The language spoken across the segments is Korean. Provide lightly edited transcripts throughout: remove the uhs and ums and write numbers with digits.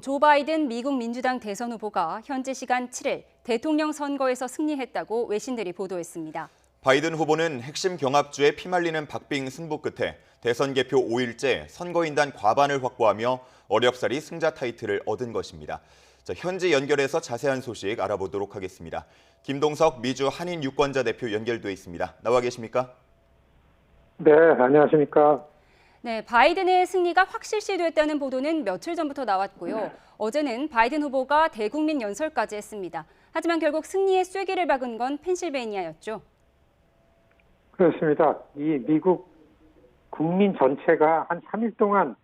조 바이든 미국 민주당 대선 후보가 현지 시간 7일 대통령 선거에서 승리했다고 외신들이 보도했습니다. 바이든 후보는 핵심 경합주에 피말리는 박빙 승부 끝에 대선 개표 5일째 선거인단 과반을 확보하며 어렵사리 승자 타이틀을 얻은 것입니다. 현지 연결해서 자세한 소식 알아보도록 하겠습니다. 김동석 미주 한인 유권자 대표 연결돼 있습니다. 나와 계십니까? 네, 안녕하십니까? 네, 바이든의 승리가 확실시됐다는 보도는 며칠 전부터 나왔고요. 어제는 바이든 후보가 대국민 연설까지 했습니다. 하지만 결국 승리의 쐐기를 박은 건 펜실베이니아였죠. 그렇습니다. 이 미국 국민 전체가 한 3일 동안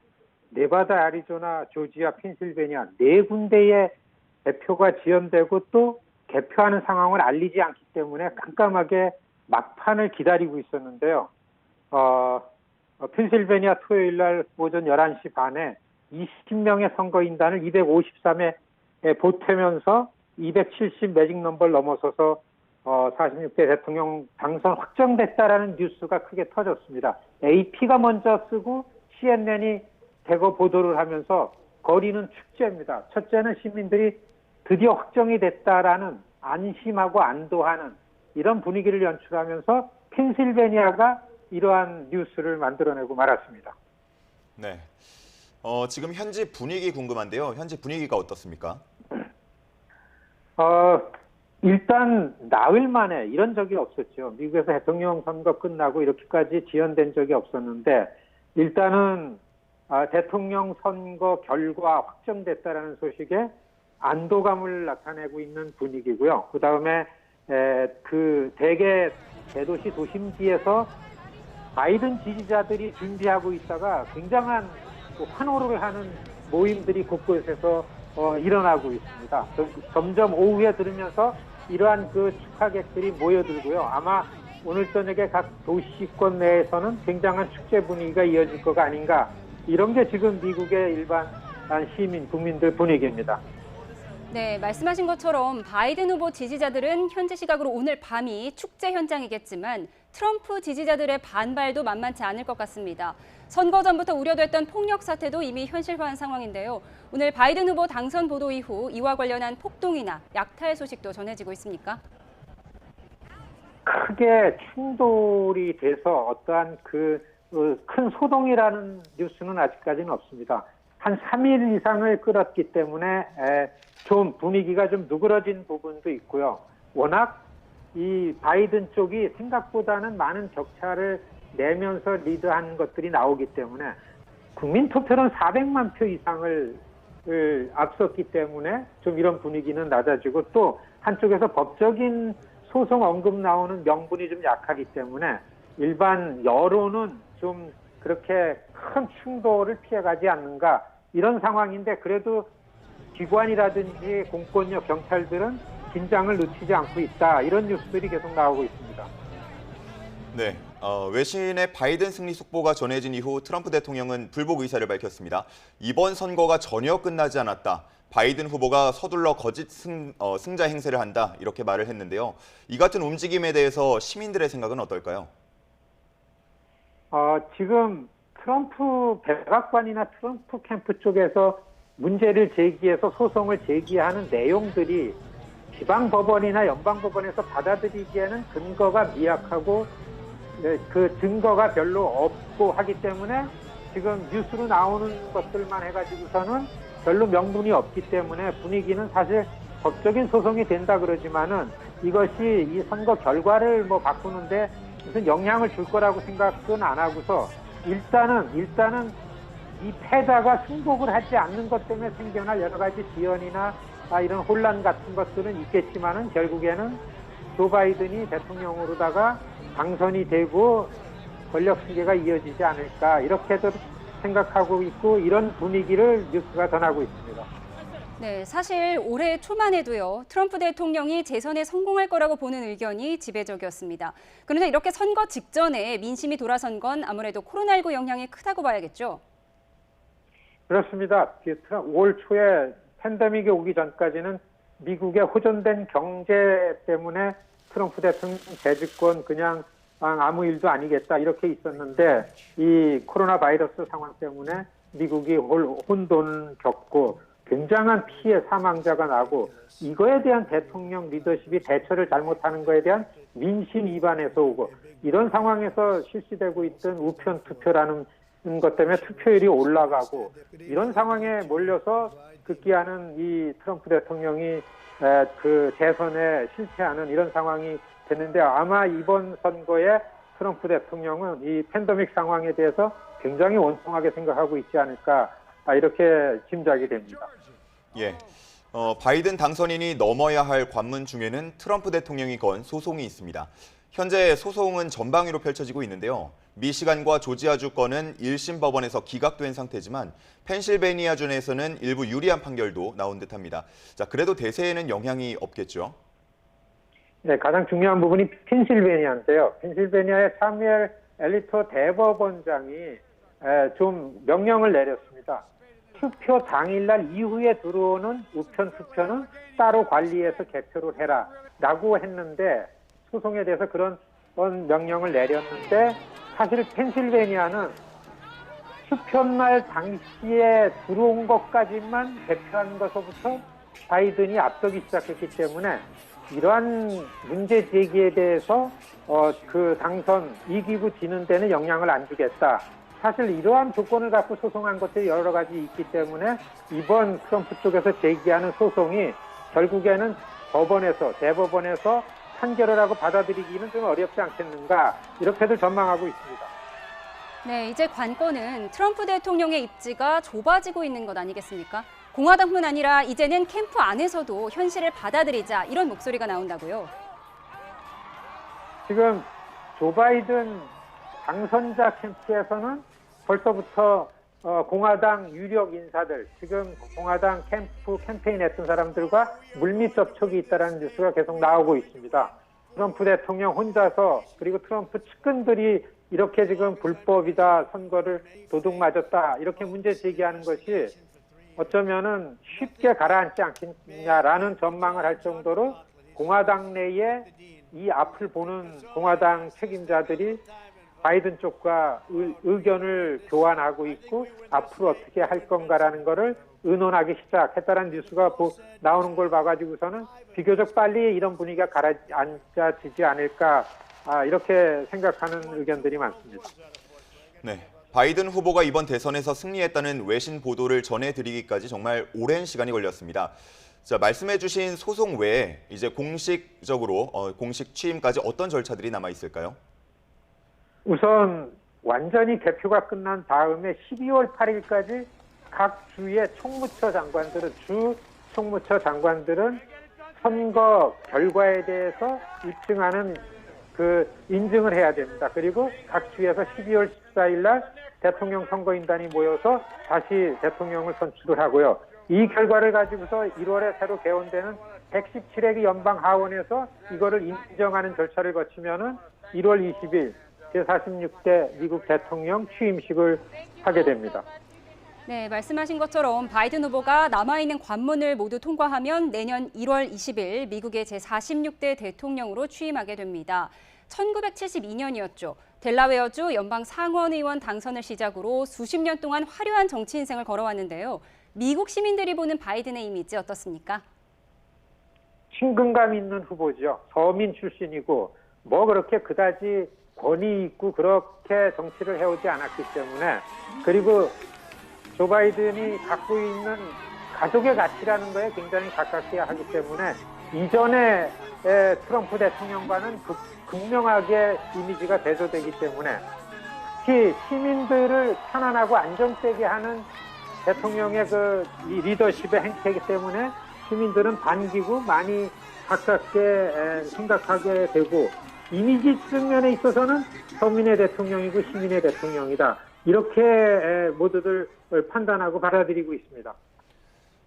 네바다, 애리조나, 조지아, 펜실베니아 네 군데의 대표가 지연되고 또 개표하는 상황을 알리지 않기 때문에 깜깜하게 막판을 기다리고 있었는데요. 펜실베니아 토요일 날 오전 11시 반에 20명의 선거인단을 253에 보태면서 270 매직 넘버를 넘어서서 46대 대통령 당선 확정됐다라는 뉴스가 크게 터졌습니다. AP가 먼저 쓰고 CNN이 대거 보도를 하면서 거리는 축제입니다. 첫째는 시민들이 드디어 확정이 됐다라는 안심하고 안도하는 이런 분위기를 연출하면서 펜실베니아가 이러한 뉴스를 만들어내고 말았습니다. 네. 지금 현지 분위기 궁금한데요. 현지 분위기가 어떻습니까? 일단 나흘 만에 이런 적이 없었죠. 미국에서 대통령 선거 끝나고 이렇게까지 지연된 적이 없었는데 일단은 대통령 선거 결과 확정됐다라는 소식에 안도감을 나타내고 있는 분위기고요. 그 다음에 그 대개 대도시 도심지에서 바이든 지지자들이 준비하고 있다가 굉장한 환호를 하는 모임들이 곳곳에서 일어나고 있습니다. 점점 오후에 들으면서 이러한 그 축하객들이 모여들고요. 아마 오늘 저녁에 각 도시권 내에서는 굉장한 축제 분위기가 이어질 거가 아닌가. 이런 게 지금 미국의 일반 시민, 국민들 분위기입니다. 네, 말씀하신 것처럼 바이든 후보 지지자들은 현지 시각으로 오늘 밤이 축제 현장이겠지만 트럼프 지지자들의 반발도 만만치 않을 것 같습니다. 선거 전부터 우려됐던 폭력 사태도 이미 현실화한 상황인데요. 오늘 바이든 후보 당선 보도 이후 이와 관련한 폭동이나 약탈 소식도 전해지고 있습니까? 크게 충돌이 돼서 어떠한 큰 소동이라는 뉴스는 아직까지는 없습니다. 한 3일 이상을 끌었기 때문에 좀 분위기가 좀 누그러진 부분도 있고요. 워낙 이 바이든 쪽이 생각보다는 많은 격차를 내면서 리드한 것들이 나오기 때문에 국민 투표는 400만 표 이상을 앞섰기 때문에 좀 이런 분위기는 낮아지고 또 한쪽에서 법적인 소송 언급 나오는 명분이 좀 약하기 때문에 일반 여론은 좀 그렇게 큰 충돌을 피해가지 않는가 이런 상황인데 그래도 기관이라든지 공권력 경찰들은 긴장을 늦추지 않고 있다 이런 뉴스들이 계속 나오고 있습니다. 네. 외신의 바이든 승리 속보가 전해진 이후 트럼프 대통령은 불복 의사를 밝혔습니다. 이번 선거가 전혀 끝나지 않았다. 바이든 후보가 서둘러 거짓 승자 행세를 한다. 이렇게 말을 했는데요. 이 같은 움직임에 대해서 시민들의 생각은 어떨까요? 지금 트럼프 백악관이나 트럼프 캠프 쪽에서 문제를 제기해서 소송을 제기하는 내용들이 지방법원이나 연방법원에서 받아들이기에는 근거가 미약하고 그 증거가 별로 없고 하기 때문에 지금 뉴스로 나오는 것들만 해가지고서는 별로 명분이 없기 때문에 분위기는 사실 법적인 소송이 된다 그러지만은 이것이 이 선거 결과를 뭐 바꾸는데 무슨 영향을 줄 거라고 생각은 안 하고서 일단은 이 패자가 승복을 하지 않는 것 때문에 생겨날 여러 가지 지연이나 이런 혼란 같은 것들은 있겠지만은 결국에는 조 바이든이 대통령으로다가 당선이 되고 권력 승계가 이어지지 않을까 이렇게도 생각하고 있고 이런 분위기를 뉴스가 전하고 있습니다. 네, 사실 올해 초만 해도요. 트럼프 대통령이 재선에 성공할 거라고 보는 의견이 지배적이었습니다. 그런데 이렇게 선거 직전에 민심이 돌아선 건 아무래도 코로나19 영향이 크다고 봐야겠죠? 그렇습니다. 올 초에 팬데믹이 오기 전까지는 미국의 호전된 경제 때문에 트럼프 대통령 재집권 그냥 아무 일도 아니겠다 이렇게 있었는데 이 코로나 바이러스 상황 때문에 미국이 혼돈 겪고 굉장한 피해 사망자가 나고 이거에 대한 대통령 리더십이 대처를 잘못하는 거에 대한 민심 위반에서 오고 이런 상황에서 실시되고 있던 우편 투표라는 것 때문에 투표율이 올라가고 이런 상황에 몰려서 급기야는 이 트럼프 대통령이 그 대선에 실패하는 이런 상황이 됐는데 아마 이번 선거에 트럼프 대통령은 이 팬데믹 상황에 대해서 굉장히 원통하게 생각하고 있지 않을까 이렇게 짐작이 됩니다. 예. 바이든 당선인이 넘어야 할 관문 중에는 트럼프 대통령이 건 소송이 있습니다. 현재 소송은 전방위로 펼쳐지고 있는데요. 미시간과 조지아주 건은 1심 법원에서 기각된 상태지만 펜실베니아주에서는 일부 유리한 판결도 나온 듯합니다. 자, 그래도 대세에는 영향이 없겠죠? 네, 가장 중요한 부분이 펜실베니아인데요. 펜실베니아의 사무엘 엘리토 대법원장이 좀 명령을 내렸습니다. 투표 당일날 이후에 들어오는 우편 투표는 따로 관리해서 개표를 해라 라고 했는데 소송에 대해서 그런 명령을 내렸는데 사실 펜실베니아는 투표날 당시에 들어온 것까지만 개표한 것서부터 바이든이 앞서기 시작했기 때문에 이러한 문제 제기에 대해서 그 당선 이기고 지는 데는 영향을 안 주겠다. 사실 이러한 조건을 갖고 소송한 것들이 여러 가지 있기 때문에 이번 트럼프 쪽에서 제기하는 소송이 결국에는 대법원에서 판결을 하고 받아들이기는 좀 어렵지 않겠는가 이렇게들 전망하고 있습니다. 네, 이제 관건은 트럼프 대통령의 입지가 좁아지고 있는 것 아니겠습니까? 공화당뿐 아니라 이제는 캠프 안에서도 현실을 받아들이자 이런 목소리가 나온다고요. 지금 조 바이든 당선자 캠프에서는 벌써부터 공화당 유력 인사들, 지금 공화당 캠페인 했던 사람들과 물밑 접촉이 있다는 뉴스가 계속 나오고 있습니다. 트럼프 대통령 혼자서 그리고 트럼프 측근들이 이렇게 지금 불법이다, 선거를 도둑맞았다 이렇게 문제 제기하는 것이 어쩌면은 쉽게 가라앉지 않겠냐라는 전망을 할 정도로 공화당 내에 이 앞을 보는 공화당 책임자들이 바이든 쪽과 의견을 교환하고 있고 앞으로 어떻게 할 건가라는 거를 의논하기 시작했다는 뉴스가 나오는 걸 봐가지고서는 비교적 빨리 이런 분위기가 가라앉아지지 않을까 이렇게 생각하는 의견들이 많습니다. 네, 바이든 후보가 이번 대선에서 승리했다는 외신 보도를 전해드리기까지 정말 오랜 시간이 걸렸습니다. 자, 말씀해주신 소송 외에 이제 공식적으로 공식 취임까지 어떤 절차들이 남아 있을까요? 우선 완전히 개표가 끝난 다음에 12월 8일까지 각 주의 총무처 장관들은 선거 결과에 대해서 입증하는 인증을 해야 됩니다. 그리고 각 주에서 12월 14일 날 대통령 선거인단이 모여서 다시 대통령을 선출을 하고요. 이 결과를 가지고서 1월에 새로 개원되는 117회 연방 하원에서 이거를 인정하는 절차를 거치면은 1월 20일 제46대 미국 대통령 취임식을 하게 됩니다. 네, 말씀하신 것처럼 바이든 후보가 남아있는 관문을 모두 통과하면 내년 1월 20일 미국의 제46대 대통령으로 취임하게 됩니다. 1972년이었죠. 델라웨어주 연방 상원의원 당선을 시작으로 수십 년 동안 화려한 정치 인생을 걸어왔는데요. 미국 시민들이 보는 바이든의 이미지 어떻습니까? 친근감 있는 후보죠. 서민 출신이고 뭐 그렇게 그다지 권위 있고 그렇게 정치를 해오지 않았기 때문에 그리고 조 바이든이 갖고 있는 가족의 가치라는 거에 굉장히 가깝게 하기 때문에 이전에 트럼프 대통령과는 극명하게 이미지가 대조되기 때문에 특히 시민들을 편안하고 안정되게 하는 대통령의 이 리더십의 행태이기 때문에 시민들은 반기고 많이 가깝게 생각하게 되고 이미지 측면에 있어서는 서민의 대통령이고 시민의 대통령이다. 이렇게 모두들 판단하고 받아들이고 있습니다.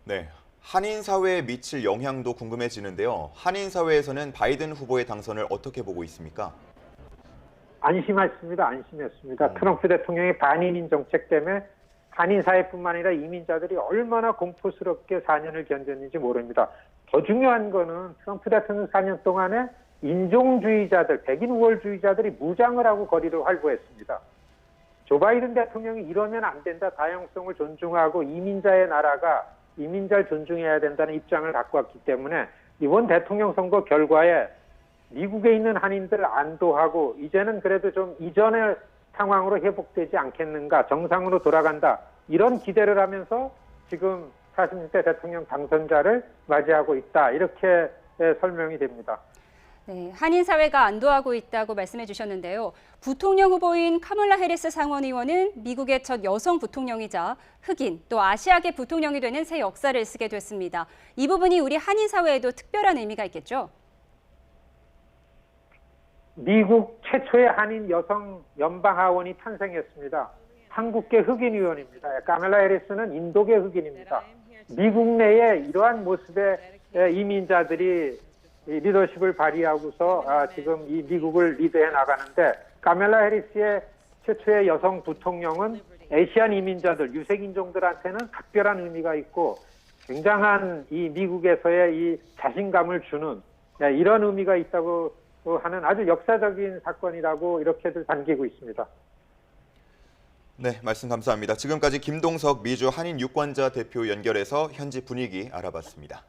네, 한인 사회에 미칠 영향도 궁금해지는데요. 한인 사회에서는 바이든 후보의 당선을 어떻게 보고 있습니까? 안심했습니다. 트럼프 대통령의 반인인 정책 때문에 한인 사회뿐만 아니라 이민자들이 얼마나 공포스럽게 4년을 견뎠는지 모릅니다. 더 중요한 거는 트럼프 대통령 4년 동안에 인종주의자들, 백인 우월주의자들이 무장을 하고 거리를 활보했습니다. 조 바이든 대통령이 이러면 안 된다, 다양성을 존중하고 이민자의 나라가 이민자를 존중해야 된다는 입장을 갖고 왔기 때문에 이번 대통령 선거 결과에 미국에 있는 한인들 안도하고 이제는 그래도 좀 이전의 상황으로 회복되지 않겠는가, 정상으로 돌아간다, 이런 기대를 하면서 지금 46대 대통령 당선자를 맞이하고 있다, 이렇게 설명이 됩니다. 네, 한인 사회가 안도하고 있다고 말씀해 주셨는데요. 부통령 후보인 카멀라 해리스 상원의원은 미국의 첫 여성 부통령이자 흑인 또 아시아계 부통령이 되는 새 역사를 쓰게 됐습니다. 이 부분이 우리 한인 사회에도 특별한 의미가 있겠죠? 미국 최초의 한인 여성 연방하원이 탄생했습니다. 한국계 흑인 의원입니다. 카멀라 해리스는 인도계 흑인입니다. 미국 내에 이러한 모습의 이민자들이 리더십을 발휘하고서 지금 이 미국을 리드해 나가는데, 카멀라 해리스의 최초의 여성 부통령은 아시안 이민자들, 유색인종들한테는 특별한 의미가 있고 굉장한 이 미국에서의 이 자신감을 주는 이런 의미가 있다고 하는 아주 역사적인 사건이라고 이렇게들 반기고 있습니다. 네, 말씀 감사합니다. 지금까지 김동석 미주 한인 유권자 대표 연결해서 현지 분위기 알아봤습니다.